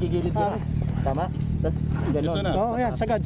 gigilid ka na. Tama? Tapos gano'n. Oo, yan, sagad.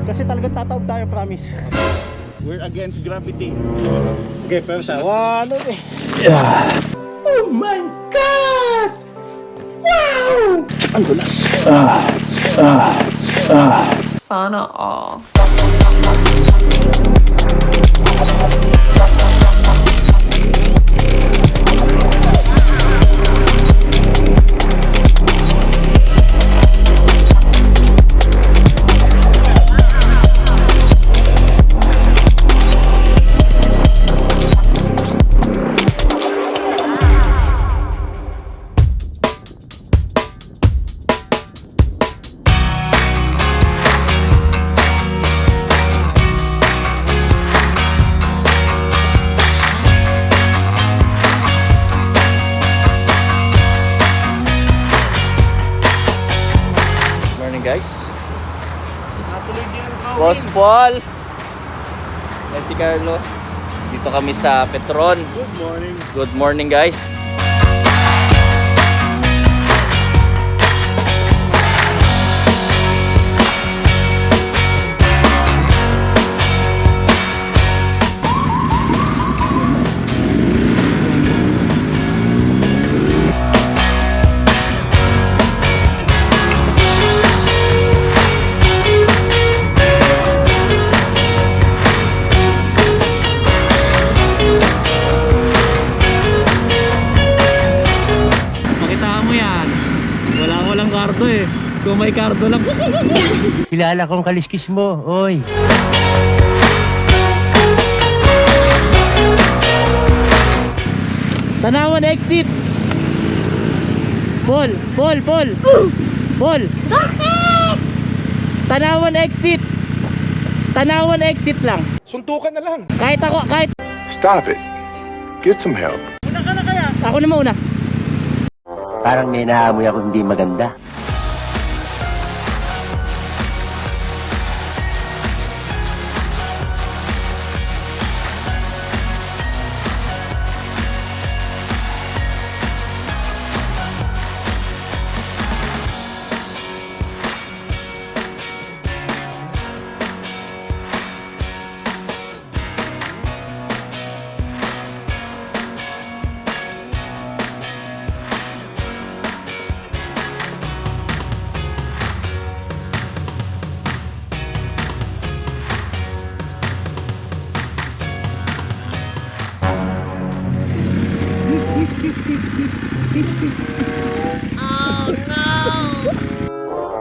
Kasi talagang tataob tayo, promise. We're against gravity. Okay, pero siya. One, okay. Oh my God! Wow! Ang dulas. Sana all. Guys, Natuloy din ang kawin. Boss Paul. Yan si Carlo. Dito kami sa Petron. Good morning. Good morning guys. Walang kardo eh. Kung may kardo lang. Kilala kong kaliskis mo, oy. Tanawan exit. Paul. Bakit? Tanawan exit lang. Suntukan na lang. Kahit ako, Stop it. Get some help. ako na mauna. Parang may naamoy ako hindi maganda.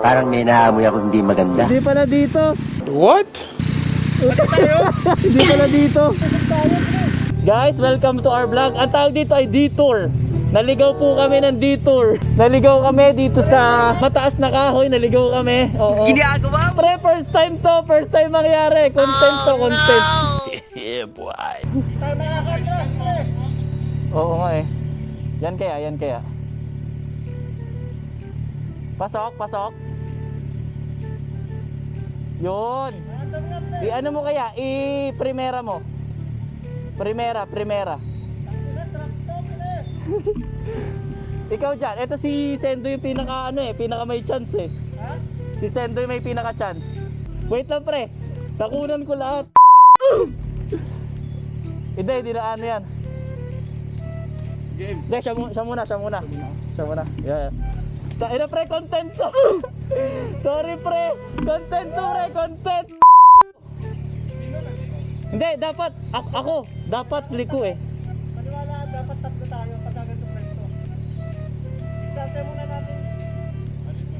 Parang may naamoy ako hindi maganda. Hindi pala dito. What? Hindi pala dito. Guys, welcome to our vlog. Ang tawag dito ay detour. Naligaw po kami ng detour. Naligaw kami dito sa mataas na kahoy. Naligaw kami. Oo. Ginagawa? Pre, first time to. First time mangyari. Content to, content. Yeah, boy. Oo nga eh. Yan kaya. Pasok. Yun. I-ano mo kaya? I-primera mo. Primera. Ikaw dyan. Ito si Sendo yung pinaka may chance eh. Si Sendo yung may pinaka chance. Wait lang pre. Takunan ko lahat. Hindi na ano yan. Game. Hindi, siya muna. Yeah. Ina pre, content to. Sorry pre, content. Hindi, dapat dapat liko eh. Paniwala, dapat tatlo tayo pag ganito presto. Start muna natin.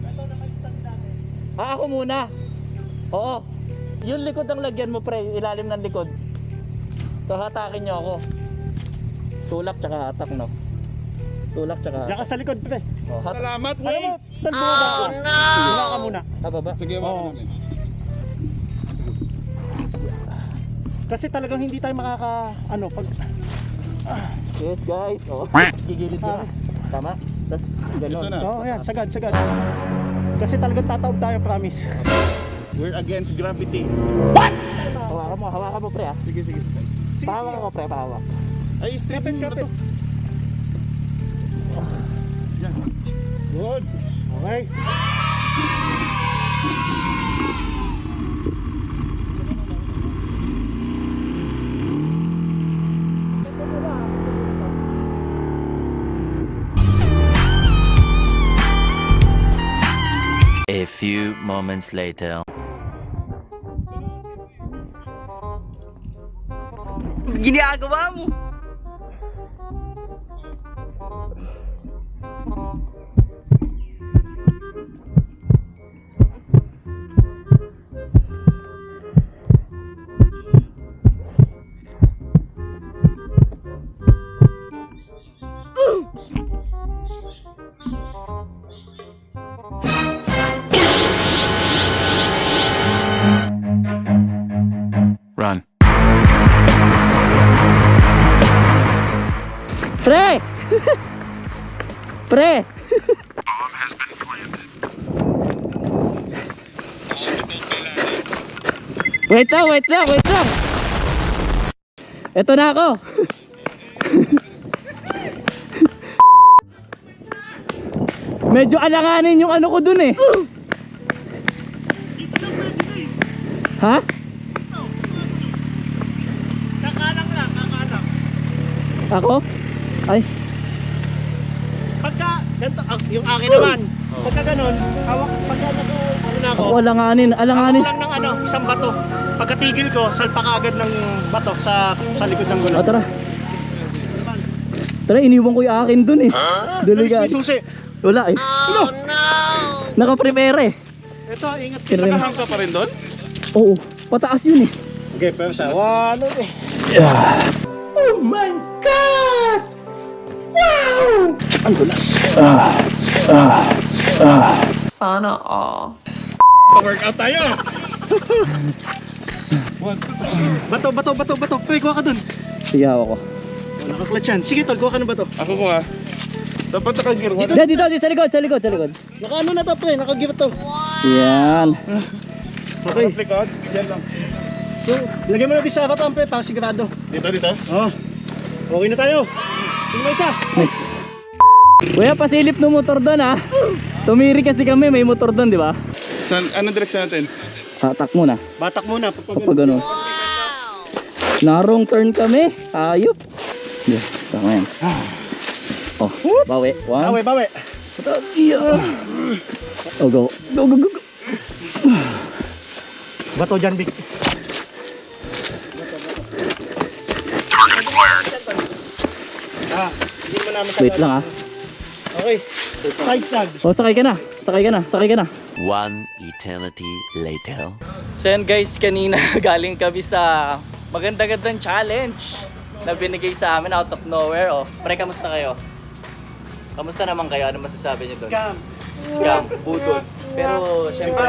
Ito na mag-start natin. Ako muna. Oo. Yung likod ang lagyan mo pre, ilalim ng likod. So hatakin nyo ako. Tulak tsaka hatak no. Yakas sa likod, pre. Oh, Salamat, Alam mo, Waze. talbo ba? Wala ka muna. baba. Sige, Oo. Kasi talagang hindi tayo pag... Yes guys. Oh. Gigilid ka na. Tama? Tapos gano'n. Oo, yan, sagad. Kasi talagang tataob tayo, promise. We're against gravity. Hawakan mo pre ah. Sige. Pahawak ako pre, pahawak. Ay, strip mo na to. Kapit. Yan. Good. Okay. A few moments later. Ginagawa mo. Run. Pre! Pre! Wait lang. Ito na ako. Medyo alanganin yung ano ko dun eh. Ha? Kakalang. Ako? Ay, Pagka, ganito, yung akin naman. Pagka ganun, hawak, pagka ako, ako alanganin. hawak lang ng isang bato. Pagkatigil ko, salpa ka agad ng bato sa likod ng gulong. O tara. Tara, iniwan ko yung akin dun eh. Daligan. May susi. Wala eh. No! Naka-prepare eh. Ito, ingat. Pero- Nakahang ka pa rin doon? Oo, pataas yun eh. Okay, pero sa 1, eh. Sana all. Pa-workout tayo! Bato. Pwede, kuha ka dun. Sige ako. Nakaklat yan. Sige, tol, kuha ka ng bato. Ako ko ha. Dapat naka-gear one. Dito, sa likod. Naka-ano na to, pre. Naka-give to. Yan. Okay. Likod. Yan lang. So, lagyan mo na din sa harapan, pre, para sigurado. Dito. Oo. Okay na tayo. Tingnan mo isa. Kuya, pasilip ng motor doon ha. Tumiri kasi kami, may motor doon, di ba? Saan, anong direksyon natin? Hatak muna. Batak muna. Kapag ano. Narong turn kami. Ayop. Yeah, tama yan. Oh, bawi. One. Bawi. Oh, go. Go. Bato dyan, Vic. Hindi mo namin Wait lang ha. Okay. Side snag. Oh, sakay ka na. One eternity later. So yan guys, kanina galing kami sa maganda-gandang challenge na binigay sa amin out of nowhere. Oh, pre, kamusta kayo? Kamusta naman kayo? Ano masasabi niyo doon? Scam, budol. Pero syempre,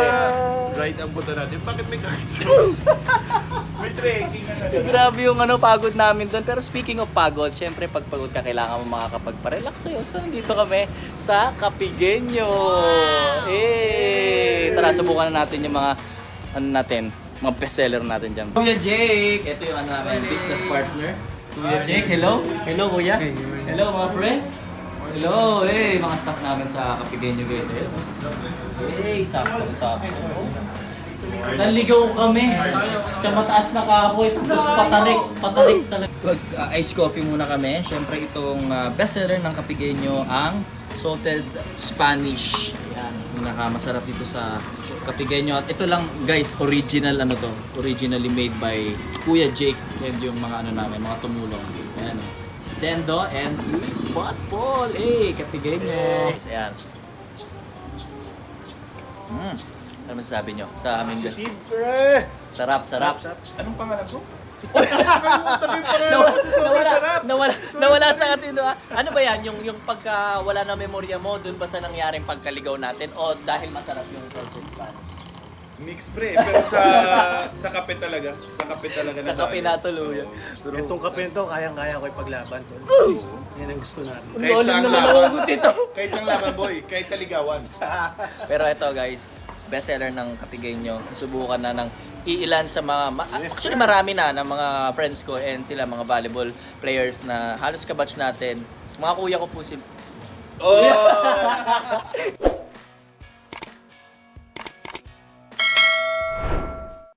Right ang buta natin. Bakit may cards? May trekking na natin. grabe yung pagod namin doon. Pero speaking of pagod, syempre pag pagod ka, kailangan mo makakapagpa-relax sa'yo. So nandito kami sa Capigueño. Tara, subukan na natin yung mga mga bestseller natin dyan. Kuya Jake, ito yung namin, business partner. Kuya Jake, hello. Hello kuya. Hello mga pre. Hello, mga staff namin sa Capigueño guys. Sakto. Naligaw kami sa mataas na kahoy, tapos patarik talaga. Ice coffee muna kami. Syempre itong bestseller ng Capigueño, ang salted Spanish. Yan, masarap dito sa Capigueño. At ito lang guys, originally made by Kuya Jake and yung mga mga tumulong. Ayan, Sendo and si Boss Paul. Capigueño. Ayan. Ano masasabi nyo sa aming guest? Pre. Sarap. Anong pangalan ko? Nawala sa atin. Ano ba yan? Yung pagka wala na memorya mo, dun ba sa nangyaring pagkaligaw natin o dahil masarap yung salted Spanish? Mix pre. Pero sa kape talaga. Sa Sa kape natuluyan. Itong kape to, kayang-kaya ko ipaglaban, tol. Yan ang gusto natin. Kahit Ang saan naman laban. ugot ito. Kahit sa laban boy. Kahit sa ligawan. Pero ito guys, bestseller ng Capigueño. Nasubukan na ng iilan sa actually marami na ng mga friends ko and sila mga volleyball players na halos kabatch natin. Mga kuya ko po si